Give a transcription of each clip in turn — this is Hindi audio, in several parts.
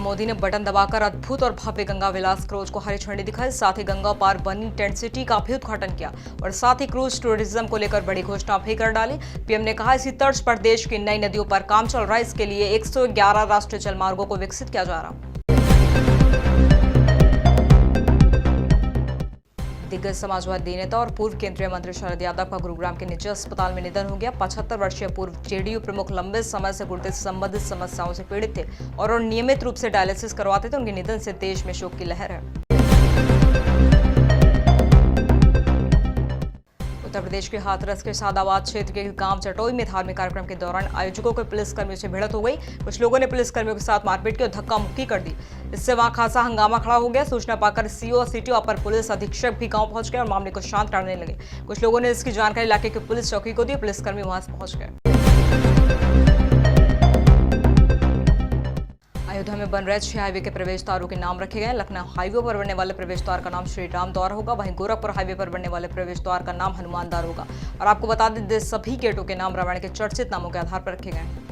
मोदी ने बटन दबाकर अद्भुत और भव्य गंगा विलास क्रूज को हरी झंडी दिखाई। साथ ही गंगा पार बनी टेंट सिटी का भी उद्घाटन किया और साथ ही क्रूज टूरिज्म को लेकर बड़ी घोषणा भी कर डाली। पीएम ने कहा, इसी तर्ज पर देश की नई नदियों पर काम चल रहा है। इसके लिए 111 राष्ट्रीय जल मार्गों को विकसित किया जा रहा। दिग्गज समाजवादी नेता और पूर्व केंद्रीय मंत्री शरद यादव का गुरुग्राम के निजी अस्पताल में निधन हो गया। 75 वर्षीय पूर्व जेडीयू प्रमुख लंबे समय से गुर्दे से संबंधित समस्याओं से पीड़ित थे और नियमित रूप से डायलिसिस करवाते थे। उनके निधन से देश में शोक की लहर है। उत्तर प्रदेश के हाथरस के सादाबाद क्षेत्र के गांव चटोई में धार्मिक कार्यक्रम के दौरान आयोजकों को पुलिसकर्मियों से भिड़ंत हो गई। कुछ लोगों ने पुलिसकर्मियों के साथ मारपीट की और धक्का मुक्की कर दी। इससे वहां खासा हंगामा खड़ा हो गया। सूचना पाकर सीओ और सिटी अपर पुलिस अधीक्षक भी गांव पहुंच गए और मामले को शांत करने लगे। कुछ लोगों ने इसकी जानकारी इलाके की पुलिस चौकी को दी। पुलिसकर्मी वहां पहुंच गए। अयोध्या में बन रहे 6 हाईवे के प्रवेश द्वारों के नाम रखे गए। लखनऊ हाईवे पर बनने वाले प्रवेश द्वार का नाम श्री राम द्वार होगा। वहीं गोरखपुर हाईवे पर बनने वाले प्रवेश द्वार का नाम हनुमान द्वार होगा। और आपको बता दें, सभी गेटों के नाम रामायण के चर्चित नामों के आधार पर रखे गए।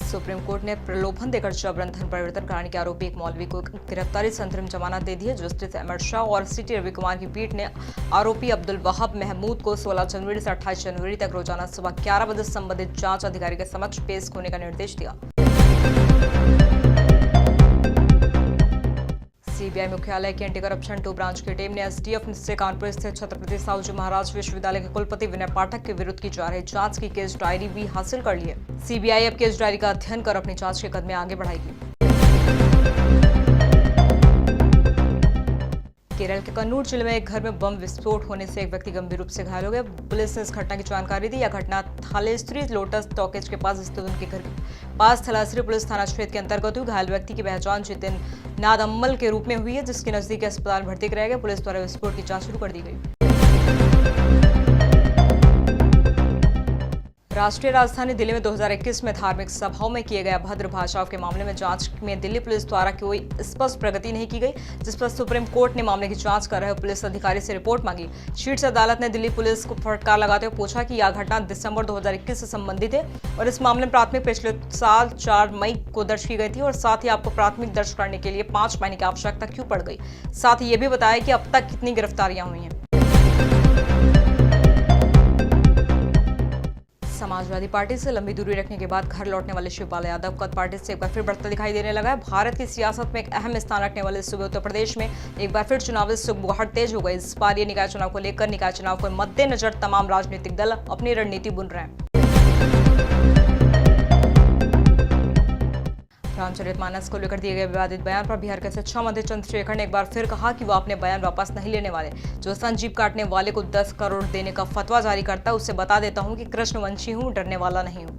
सुप्रीम कोर्ट ने प्रलोभन देकर जबरन धन परिवर्तन कराने के आरोपी एक मौलवी को गिरफ्तारी से अंतरिम जमानत दे दी है। जस्टिस अमर शाह और सिटी रवि कुमार की पीठ ने आरोपी अब्दुल वहाब महमूद को 16 जनवरी से 28 जनवरी तक रोजाना सुबह 11 बजे संबंधित जांच अधिकारी के समक्ष पेश होने का निर्देश दिया। सीबीआई मुख्यालय की एंटी करप्शन 2 ब्रांच की टीम ने एसटीएफ से कानपुर स्थित छत्रपति साहूजी महाराज विश्वविद्यालय के कुलपति विनय पाठक के विरुद्ध की जा रही जांच की केस डायरी भी हासिल कर ली है। सीबीआई अब केस डायरी का अध्ययन कर अपनी जांच के कदम आगे बढ़ाएगी। केरल के कन्नूर जिले में एक घर में बम विस्फोट होने से एक व्यक्ति गंभीर रूप से घायल हो गया। पुलिस ने इस घटना की जानकारी दी। यह घटना थालेश्वरी लोटस टॉकेज के पास स्थित उनके घर के पास थालेश्वरी पुलिस थाना क्षेत्र के अंतर्गत हुई। घायल व्यक्ति की पहचान जितिन नादम्मल के रूप में हुई है, जिसके नजदीक अस्पताल भर्ती कराया गया। पुलिस द्वारा विस्फोट की जांच शुरू कर दी गई। राष्ट्रीय राजधानी दिल्ली में 2021 में धार्मिक सभाओं में किए गए अभद्र भाषाओं के मामले में जांच में दिल्ली पुलिस द्वारा कोई स्पष्ट प्रगति नहीं की गई, जिस पर सुप्रीम कोर्ट ने मामले की जांच कर रहे पुलिस अधिकारी से रिपोर्ट मांगी। शीर्ष अदालत ने दिल्ली पुलिस को फटकार लगाते हुए पूछा कि यह घटना दिसंबर 2021 से संबंधित है और इस मामले में प्राथमिक पिछले साल 4 मई को दर्ज की गई थी और साथ ही आपको प्राथमिक दर्ज करने के लिए 5 महीने की आवश्यकता क्यों पड़ गई। साथ ही ये भी बताया कि अब तक कितनी गिरफ्तारियां हुई हैं। समाजवादी पार्टी से लंबी दूरी रखने के बाद घर लौटने वाले शिवपाल यादव कद पार्टी से एक बार फिर बढ़ता दिखाई देने लगा है। भारत की सियासत में एक अहम स्थान रखने वाले सूबे उत्तर प्रदेश में एक बार फिर चुनावी सुगबुगाहट तेज हो गई। इस बार ये निकाय चुनाव को लेकर निकाय चुनाव को मद्देनजर तमाम राजनीतिक दल अपनी रणनीति बुन रहे हैं। रामचरितमानस को लेकर दिए गए विवादित बयान पर बिहार के शिक्षा मंत्री चंद्रशेखर ने एक बार फिर कहा कि वो अपने बयान वापस नहीं लेने वाले। जो संजीव काटने वाले को 10 करोड़ देने का फतवा जारी करता है, उससे बता देता हूं कि कृष्णवंशी हूं, डरने वाला नहीं हूं।